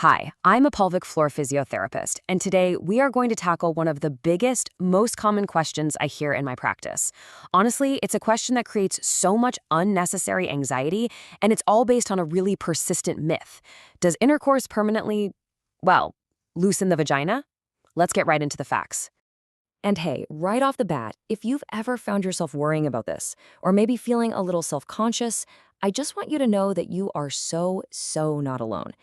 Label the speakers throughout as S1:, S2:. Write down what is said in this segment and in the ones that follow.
S1: Hi, I'm a pelvic floor physiotherapist, and today we are going to tackle one of the biggest, most common questions I hear in my practice. Honestly, it's a question that creates so much unnecessary anxiety, and it's all based on a really persistent myth. Does intercourse permanently, well, loosen the vagina? Let's get right into the facts. And hey, right off the bat, if you've ever found yourself worrying about this, or maybe feeling a little self-conscious, I just want you to know that you are so not alone.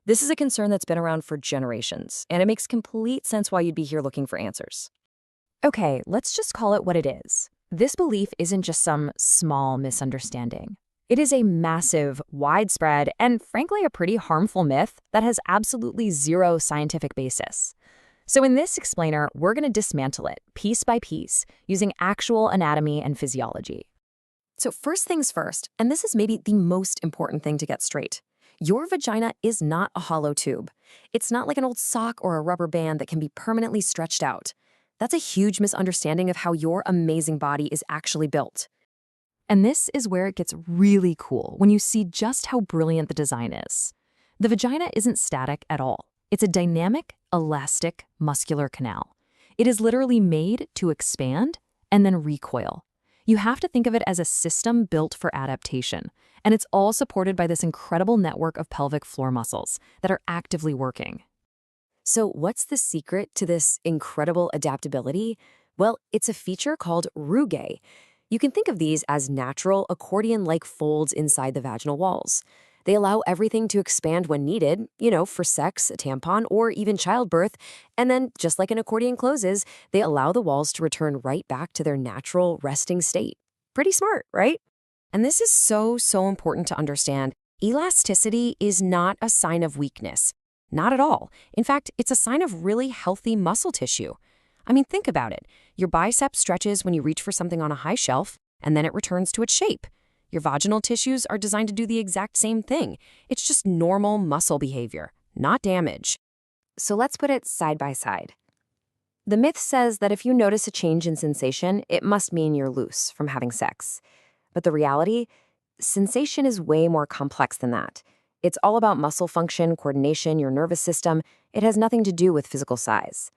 S1: This is a concern that's been around for generations, and it makes complete sense why you'd be here looking for answers. Okay, let's just call it what it is. This belief isn't just some small misunderstanding. It is a massive, widespread, and frankly a pretty harmful myth that has absolutely zero scientific basis. So in this explainer, we're going to dismantle it piece by piece using actual anatomy and physiology. So first things first, and this is maybe the most important thing to get straight. Your vagina is not a hollow tube. It's not like an old sock or a rubber band that can be permanently stretched out. That's a huge misunderstanding of how your amazing body is actually built. And this is where it gets really cool when you see just how brilliant the design is. The vagina isn't static at all. It's a dynamic, elastic, muscular canal. It is literally made to expand and then recoil. You have to think of it as a system built for adaptation, and it's all supported by this incredible network of pelvic floor muscles that are actively working. So what's the secret to this incredible adaptability? Well, it's a feature called rugae. You can think of these as natural accordion-like folds inside the vaginal walls. They allow everything to expand when needed, for sex, a tampon, or even childbirth. And then, just like an accordion closes, they allow the walls to return right back to their natural resting state. Pretty smart, right? And this is so important to understand. Elasticity is not a sign of weakness. Not at all. In fact, it's a sign of really healthy muscle tissue. I mean, think about it. Your bicep stretches when you reach for something on a high shelf, and then it returns to its shape. Your vaginal tissues are designed to do the exact same thing. It's just normal muscle behavior, not damage. So let's put it side by side. The myth says that if you notice a change in sensation, it must mean you're loose from having sex. But the reality, sensation is way more complex than that. It's all about muscle function, coordination, your nervous system. It has nothing to do with physical size.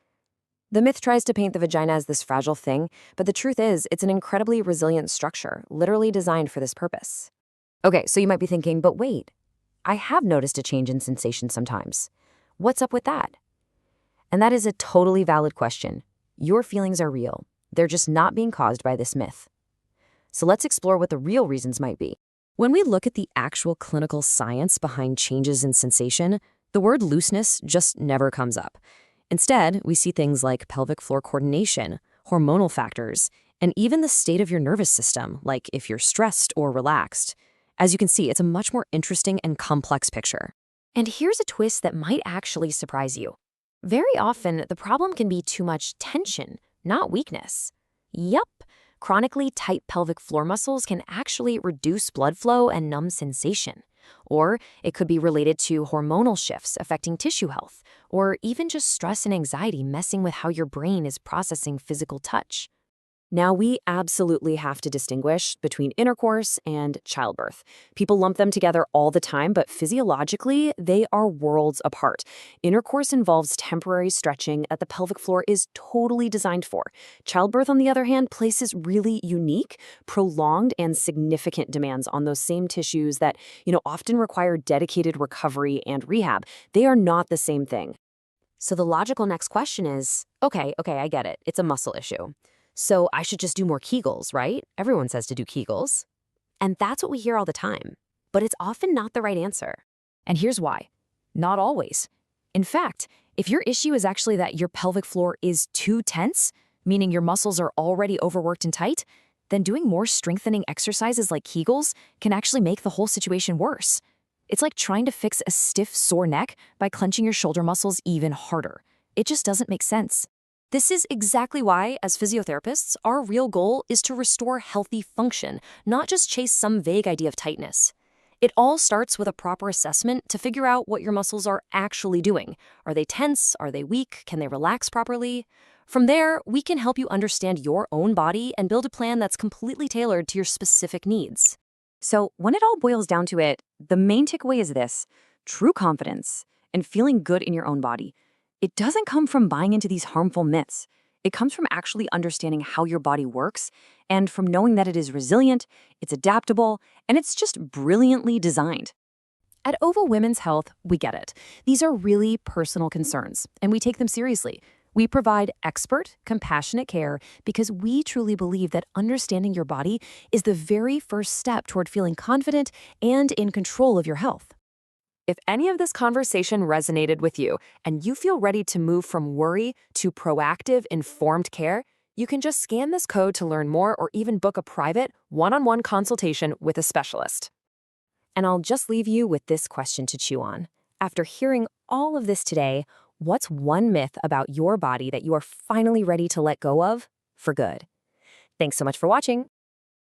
S1: The myth tries to paint the vagina as this fragile thing, but the truth is it's an incredibly resilient structure, literally designed for this purpose. Okay, so you might be thinking, but wait, I have noticed a change in sensation sometimes. What's up with that? And that is a totally valid question. Your feelings are real. They're just not being caused by this myth. So let's explore what the real reasons might be. When we look at the actual clinical science behind changes in sensation, the word looseness just never comes up. Instead, we see things like pelvic floor coordination, hormonal factors, and even the state of your nervous system, like if you're stressed or relaxed. As you can see, it's a much more interesting and complex picture. And here's a twist that might actually surprise you. Very often, the problem can be too much tension, not weakness. Yup, chronically tight pelvic floor muscles can actually reduce blood flow and numb sensation. Or it could be related to hormonal shifts affecting tissue health, or even just stress and anxiety messing with how your brain is processing physical touch. Now, we absolutely have to distinguish between intercourse and childbirth. People lump them together all the time, but physiologically, they are worlds apart. Intercourse involves temporary stretching that the pelvic floor is totally designed for. Childbirth, on the other hand, places really unique, prolonged, and significant demands on those same tissues that, often require dedicated recovery and rehab. They are not the same thing. So the logical next question is, okay, I get it. It's a muscle issue. So I should just do more Kegels, right? Everyone says to do Kegels. And that's what we hear all the time. But it's often not the right answer. And here's why. Not always. In fact, if your issue is actually that your pelvic floor is too tense, meaning your muscles are already overworked and tight, then doing more strengthening exercises like Kegels can actually make the whole situation worse. It's like trying to fix a stiff, sore neck by clenching your shoulder muscles even harder. It just doesn't make sense. This is exactly why, as physiotherapists, our real goal is to restore healthy function, not just chase some vague idea of tightness. It all starts with a proper assessment to figure out what your muscles are actually doing. Are they tense? Are they weak? Can they relax properly? From there, we can help you understand your own body and build a plan that's completely tailored to your specific needs. So when it all boils down to it, the main takeaway is this: true confidence
S2: and feeling good in your own body. It doesn't come from buying into these harmful myths. It comes from actually understanding how your body works and from knowing that it is resilient, it's adaptable, and it's just brilliantly designed.
S1: At OVA Women's Health, we get it. These are really personal concerns, and we take them seriously. We provide expert, compassionate care because we truly believe that understanding your body is the very first step toward feeling confident and in control of your health. If any of this conversation resonated with you and you feel ready to move from worry to proactive, informed care, you can just scan this code to learn more or even book a private, one-on-one consultation with a specialist. And I'll just leave you with this question to chew on. After hearing all of this today, what's one myth about your body that you are finally ready to let go of for good? Thanks so much for watching.